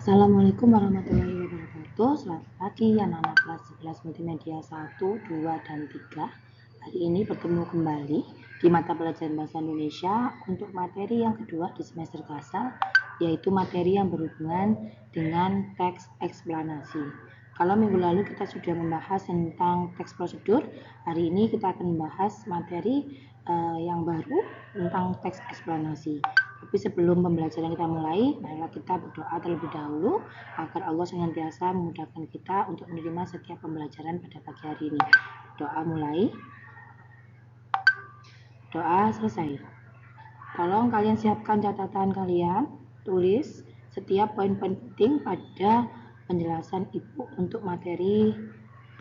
Assalamualaikum warahmatullahi wabarakatuh. Selamat pagi anak-anak kelas 11 multimedia 1, 2, dan 3. Hari ini bertemu kembali di mata pelajaran bahasa Indonesia untuk materi yang kedua di semester kasar, yaitu materi yang berhubungan dengan teks eksplanasi. Kalau minggu lalu kita sudah membahas tentang teks prosedur, hari ini kita akan membahas materi yang baru tentang teks eksplanasi. Tapi sebelum pembelajaran kita mulai, marilah kita berdoa terlebih dahulu agar Allah senantiasa memudahkan kita untuk menerima setiap pembelajaran pada pagi hari ini. Doa mulai. Doa selesai. Tolong kalian siapkan catatan kalian, tulis setiap poin-poin penting pada penjelasan Ibu untuk materi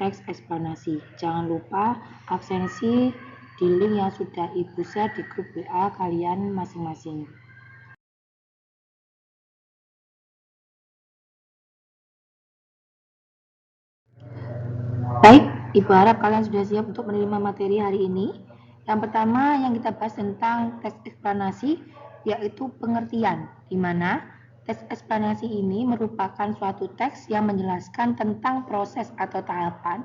teks eksplanasi. Jangan lupa absensi di link yang sudah Ibu share di grup WA kalian masing-masing. Baik, Ibu harap kalian sudah siap untuk menerima materi hari ini. Yang pertama yang kita bahas tentang teks eksplanasi, yaitu pengertian, di mana teks eksplanasi ini merupakan suatu teks yang menjelaskan tentang proses atau tahapan,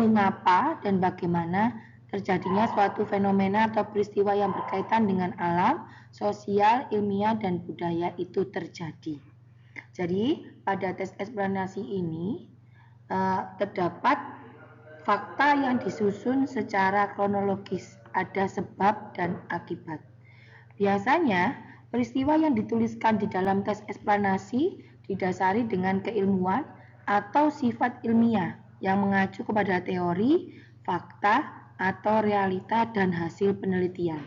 mengapa dan bagaimana terjadinya suatu fenomena atau peristiwa yang berkaitan dengan alam, sosial, ilmiah, dan budaya itu terjadi. Jadi, pada teks eksplanasi ini terdapat fakta yang disusun secara kronologis, ada sebab dan akibat. Biasanya, peristiwa yang dituliskan di dalam teks eksplanasi didasari dengan keilmuan atau sifat ilmiah yang mengacu kepada teori, fakta, atau realita dan hasil penelitian.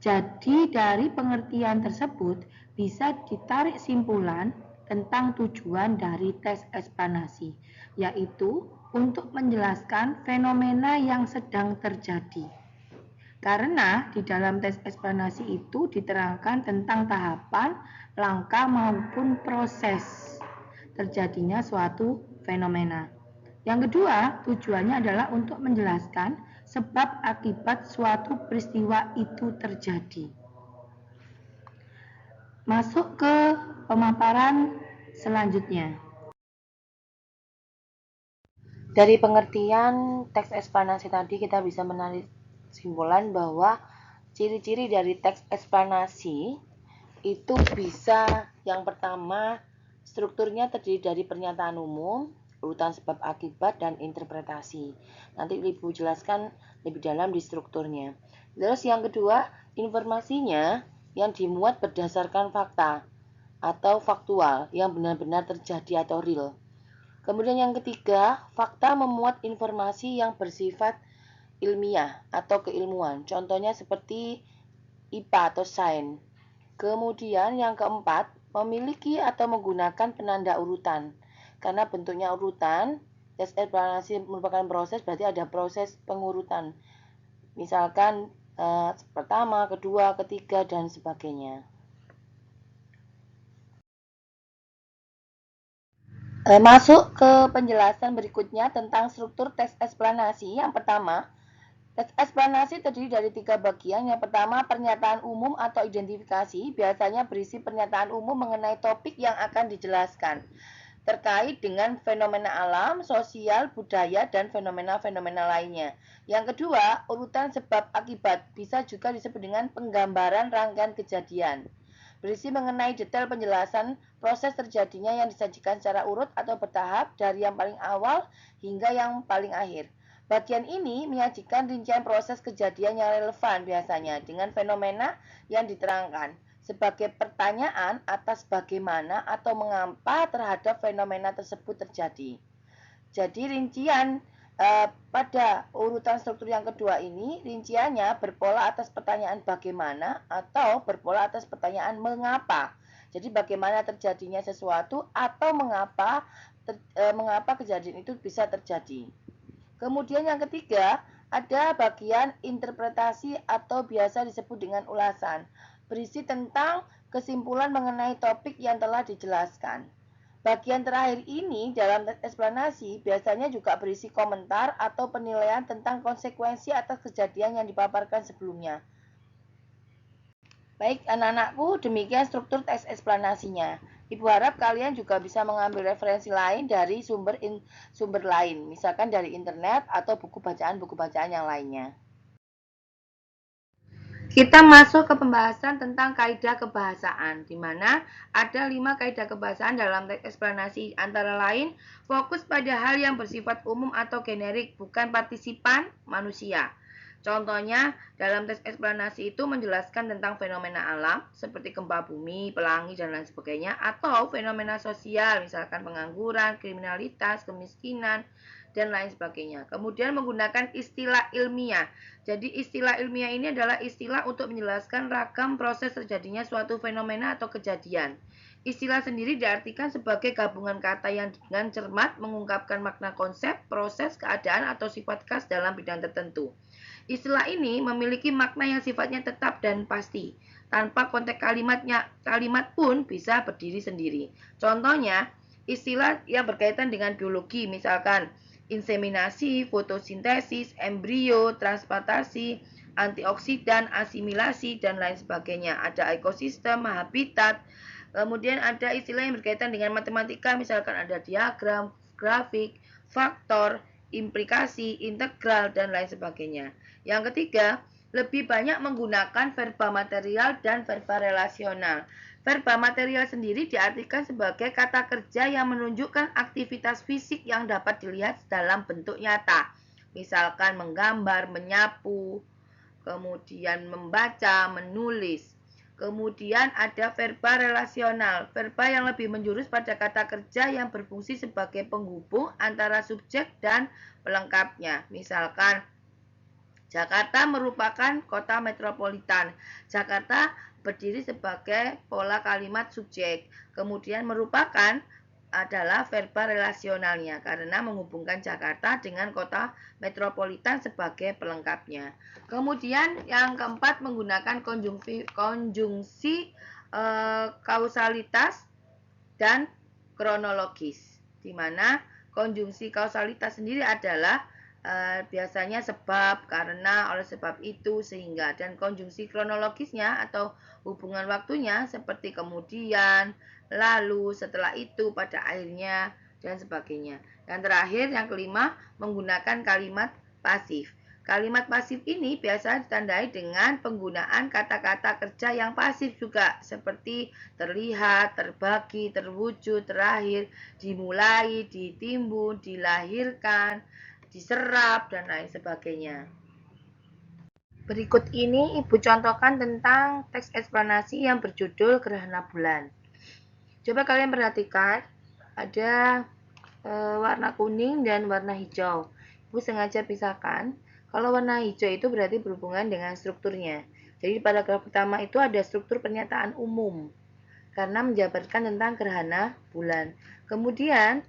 Jadi, dari pengertian tersebut bisa ditarik simpulan tentang tujuan dari teks eksplanasi, yaitu untuk menjelaskan fenomena yang sedang terjadi. Karena di dalam teks eksplanasi itu diterangkan tentang tahapan, langkah maupun proses terjadinya suatu fenomena. Yang kedua, tujuannya adalah untuk menjelaskan sebab akibat suatu peristiwa itu terjadi. Masuk ke pemaparan selanjutnya. Dari pengertian teks eksplanasi tadi kita bisa menarik kesimpulan bahwa ciri-ciri dari teks eksplanasi itu bisa, yang pertama, strukturnya terdiri dari pernyataan umum, urutan sebab akibat, dan interpretasi. Nanti Ibu jelaskan lebih dalam di strukturnya. Terus yang kedua, informasinya yang dimuat berdasarkan fakta atau faktual yang benar-benar terjadi atau real. Kemudian yang ketiga, fakta memuat informasi yang bersifat ilmiah atau keilmuan. Contohnya seperti IPA atau sains. Kemudian yang keempat, memiliki atau menggunakan penanda urutan. Karena bentuknya urutan, teks eksplanasi merupakan proses, berarti ada proses pengurutan. Misalkan pertama, kedua, ketiga, dan sebagainya. Masuk ke penjelasan berikutnya tentang struktur teks eksplanasi. Yang pertama, teks eksplanasi terdiri dari 3 bagian. Yang pertama, pernyataan umum atau identifikasi. Biasanya berisi pernyataan umum mengenai topik yang akan dijelaskan, terkait dengan fenomena alam, sosial, budaya, dan fenomena-fenomena lainnya. Yang kedua, urutan sebab akibat. Bisa juga disebut dengan penggambaran rangkaian kejadian. Berisi mengenai detail penjelasan proses terjadinya yang disajikan secara urut atau bertahap dari yang paling awal hingga yang paling akhir. Bagian ini menyajikan rincian proses kejadian yang relevan biasanya dengan fenomena yang diterangkan sebagai pertanyaan atas bagaimana atau mengapa terhadap fenomena tersebut terjadi. Jadi rincian pada urutan struktur yang kedua ini, rinciannya berpola atas pertanyaan bagaimana atau berpola atas pertanyaan mengapa. Jadi bagaimana terjadinya sesuatu atau mengapa kejadian itu bisa terjadi. Kemudian yang ketiga, ada bagian interpretasi atau biasa disebut dengan ulasan, berisi tentang kesimpulan mengenai topik yang telah dijelaskan. Bagian terakhir ini dalam teks eksplanasi biasanya juga berisi komentar atau penilaian tentang konsekuensi atas kejadian yang dipaparkan sebelumnya. Baik anak-anakku, demikian struktur teks eksplanasinya. Ibu harap kalian juga bisa mengambil referensi lain dari sumber lain, misalkan dari internet atau buku bacaan yang lainnya. Kita masuk ke pembahasan tentang kaidah kebahasaan, di mana ada 5 kaidah kebahasaan dalam teks eksplanasi, antara lain fokus pada hal yang bersifat umum atau generik, bukan partisipan manusia. Contohnya, dalam teks eksplanasi itu menjelaskan tentang fenomena alam, seperti gempa bumi, pelangi, dan lain sebagainya, atau fenomena sosial, misalkan pengangguran, kriminalitas, kemiskinan, dan lain sebagainya. Kemudian menggunakan istilah ilmiah. Jadi istilah ilmiah ini adalah istilah untuk menjelaskan ragam proses terjadinya suatu fenomena atau kejadian. Istilah sendiri diartikan sebagai gabungan kata yang dengan cermat mengungkapkan makna konsep, proses, keadaan, atau sifat khas dalam bidang tertentu. Istilah ini memiliki makna yang sifatnya tetap dan pasti. Tanpa konteks kalimat pun bisa berdiri sendiri. Contohnya, istilah yang berkaitan dengan biologi, misalkan inseminasi, fotosintesis, embrio, transplantasi, antioksidan, asimilasi, dan lain sebagainya. Ada ekosistem, habitat. Kemudian ada istilah yang berkaitan dengan matematika, misalkan ada diagram, grafik, faktor, implikasi, integral, dan lain sebagainya. Yang ketiga, lebih banyak menggunakan verba material dan verba relasional. Verba material sendiri diartikan sebagai kata kerja yang menunjukkan aktivitas fisik yang dapat dilihat dalam bentuk nyata. Misalkan menggambar, menyapu, kemudian membaca, menulis. Kemudian ada verba relasional, verba yang lebih menjurus pada kata kerja yang berfungsi sebagai penghubung antara subjek dan pelengkapnya. Misalkan Jakarta merupakan kota metropolitan. Jakarta berdiri sebagai pola kalimat subjek. Kemudian merupakan adalah verba relasionalnya karena menghubungkan Jakarta dengan kota metropolitan sebagai pelengkapnya. Kemudian yang keempat menggunakan konjungsi kausalitas dan kronologis, di mana konjungsi kausalitas sendiri adalah biasanya sebab, karena, oleh sebab itu, sehingga, dan konjungsi kronologisnya atau hubungan waktunya seperti kemudian, lalu, setelah itu, pada akhirnya, dan sebagainya. Dan terakhir, yang kelima, menggunakan kalimat pasif. Kalimat pasif ini biasa ditandai dengan penggunaan kata-kata kerja yang pasif juga, seperti terlihat, terbagi, terwujud, terakhir, dimulai, ditimbun, dilahirkan, diserap, dan lain sebagainya. Berikut ini Ibu contohkan tentang teks eksplanasi yang berjudul Gerhana Bulan. Coba kalian perhatikan, ada warna kuning dan warna hijau. Ibu sengaja pisahkan. Kalau warna hijau itu berarti berhubungan dengan strukturnya. Jadi pada graf pertama itu ada struktur pernyataan umum karena menjabarkan tentang gerhana bulan. Kemudian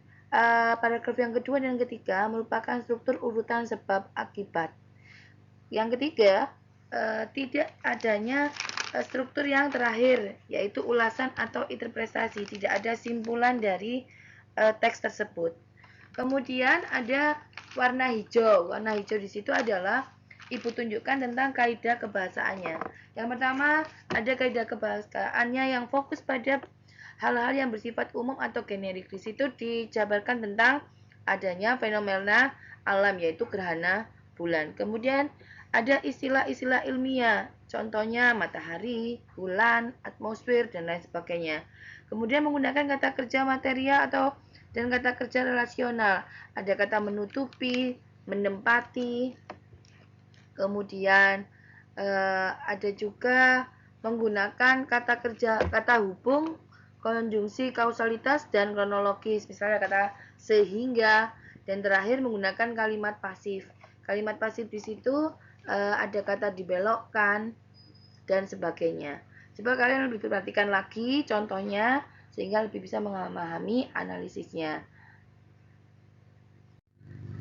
paragraf yang kedua dan ketiga merupakan struktur urutan sebab akibat. Yang ketiga, tidak adanya struktur yang terakhir, yaitu ulasan atau interpretasi. Tidak ada simpulan dari teks tersebut. Kemudian ada warna hijau. Warna hijau di situ adalah Ibu tunjukkan tentang kaidah kebahasaannya. Yang pertama, ada kaidah kebahasaannya yang fokus pada hal-hal yang bersifat umum atau generik. Di situ dijabarkan tentang adanya fenomena alam, yaitu gerhana bulan. Kemudian ada istilah-istilah ilmiah, contohnya matahari, bulan, atmosfer, dan lain sebagainya. Kemudian menggunakan kata kerja material dan kata kerja relasional. Ada kata menutupi, menempati, kemudian ada juga menggunakan kata hubung, konjungsi kausalitas, dan kronologis. Misalnya kata sehingga, dan terakhir menggunakan kalimat pasif. Kalimat pasif di situ ada kata dibelokkan, dan sebagainya. Coba kalian lebih perhatikan lagi contohnya sehingga lebih bisa memahami analisisnya.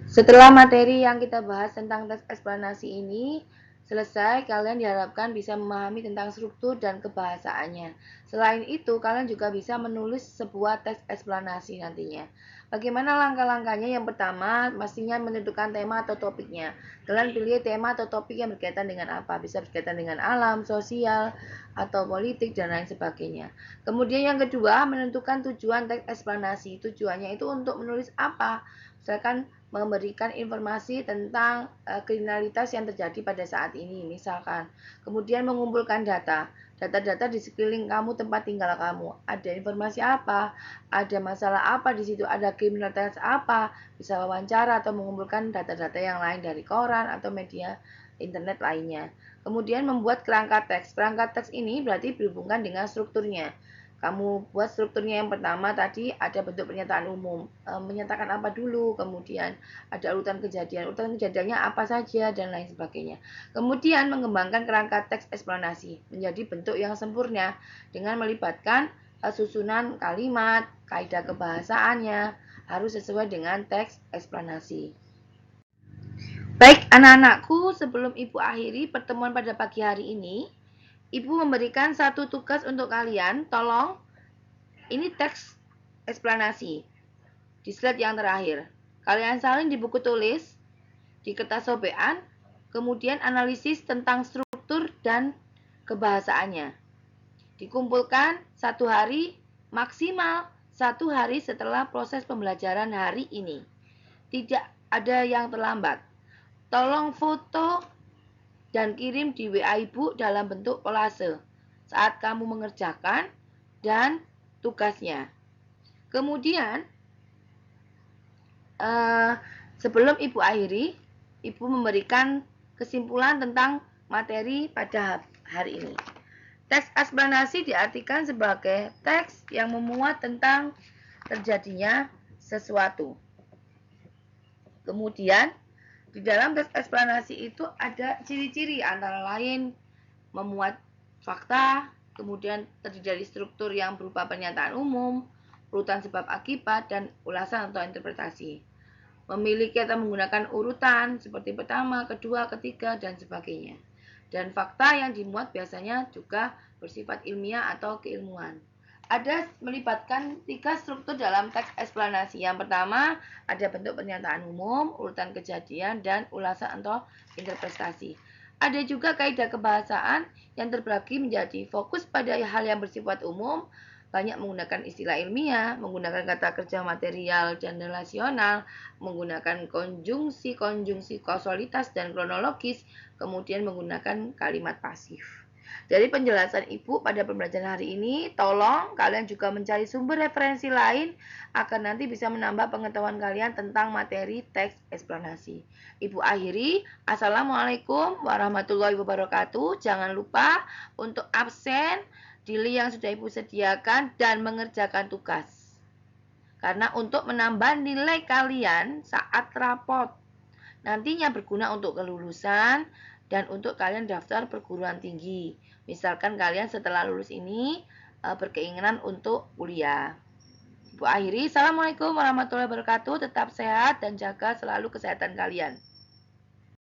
Setelah materi yang kita bahas tentang teks eksplanasi ini, Selesai, kalian diharapkan bisa memahami tentang struktur dan kebahasaannya. Selain itu, kalian juga bisa menulis sebuah teks eksplanasi nantinya. Bagaimana langkah-langkahnya? Yang pertama, pastinya menentukan tema atau topiknya. Kalian pilih tema atau topik yang berkaitan dengan apa? Bisa berkaitan dengan alam, sosial, atau politik, dan lain sebagainya. Kemudian yang kedua, menentukan tujuan teks eksplanasi. Tujuannya itu untuk menulis apa? Misalkan memberikan informasi tentang kriminalitas yang terjadi pada saat ini misalkan. Kemudian mengumpulkan data-data di sekeliling kamu, tempat tinggal kamu. Ada informasi apa? Ada masalah apa di situ? Ada kriminalitas apa? Bisa wawancara atau mengumpulkan data-data yang lain dari koran atau media internet lainnya. Kemudian membuat kerangka teks. Kerangka teks ini berarti berhubungan dengan strukturnya. Kamu buat strukturnya. Yang pertama tadi ada bentuk pernyataan umum, menyatakan apa dulu, kemudian ada urutan kejadiannya apa saja, dan lain sebagainya. Kemudian mengembangkan kerangka teks eksplanasi menjadi bentuk yang sempurna dengan melibatkan susunan kalimat, kaidah kebahasaannya harus sesuai dengan teks eksplanasi. Baik anak-anakku, sebelum Ibu akhiri pertemuan pada pagi hari ini, Ibu memberikan satu tugas untuk kalian. Tolong, ini teks eksplanasi di slide yang terakhir. Kalian salin di buku tulis, di kertas sobekan, kemudian analisis tentang struktur dan kebahasaannya. Dikumpulkan 1 hari, maksimal 1 hari setelah proses pembelajaran hari ini. Tidak ada yang terlambat. Tolong foto dan kirim di WA Ibu dalam bentuk kolase saat kamu mengerjakan dan tugasnya. Kemudian sebelum Ibu akhiri, Ibu memberikan kesimpulan tentang materi pada hari ini. Teks eksplanasi diartikan sebagai teks yang memuat tentang terjadinya sesuatu. Kemudian di dalam teks eksplanasi itu ada ciri-ciri, antara lain memuat fakta, kemudian terdiri dari struktur yang berupa pernyataan umum, urutan sebab akibat, dan ulasan atau interpretasi. Memiliki atau menggunakan urutan seperti pertama, kedua, ketiga, dan sebagainya. Dan fakta yang dimuat biasanya juga bersifat ilmiah atau keilmuan. Ada melibatkan 3 struktur dalam teks eksplanasi. Yang pertama, ada bentuk pernyataan umum, urutan kejadian, dan ulasan atau interpretasi. Ada juga kaidah kebahasaan yang terbagi menjadi fokus pada hal yang bersifat umum, banyak menggunakan istilah ilmiah, menggunakan kata kerja material dan relasional, menggunakan konjungsi, kausalitas, dan kronologis, kemudian menggunakan kalimat pasif. Dari penjelasan Ibu pada pembelajaran hari ini, tolong kalian juga mencari sumber referensi lain agar nanti bisa menambah pengetahuan kalian tentang materi teks eksplanasi. Ibu akhiri, Assalamualaikum warahmatullahi wabarakatuh. Jangan lupa untuk absen di link yang sudah Ibu sediakan dan mengerjakan tugas. Karena untuk menambah nilai kalian saat rapot, nantinya berguna untuk kelulusan dan untuk kalian daftar perguruan tinggi. Misalkan kalian setelah lulus ini berkeinginan untuk kuliah. Ibu akhiri, Assalamualaikum warahmatullahi wabarakatuh. Tetap sehat dan jaga selalu kesehatan kalian.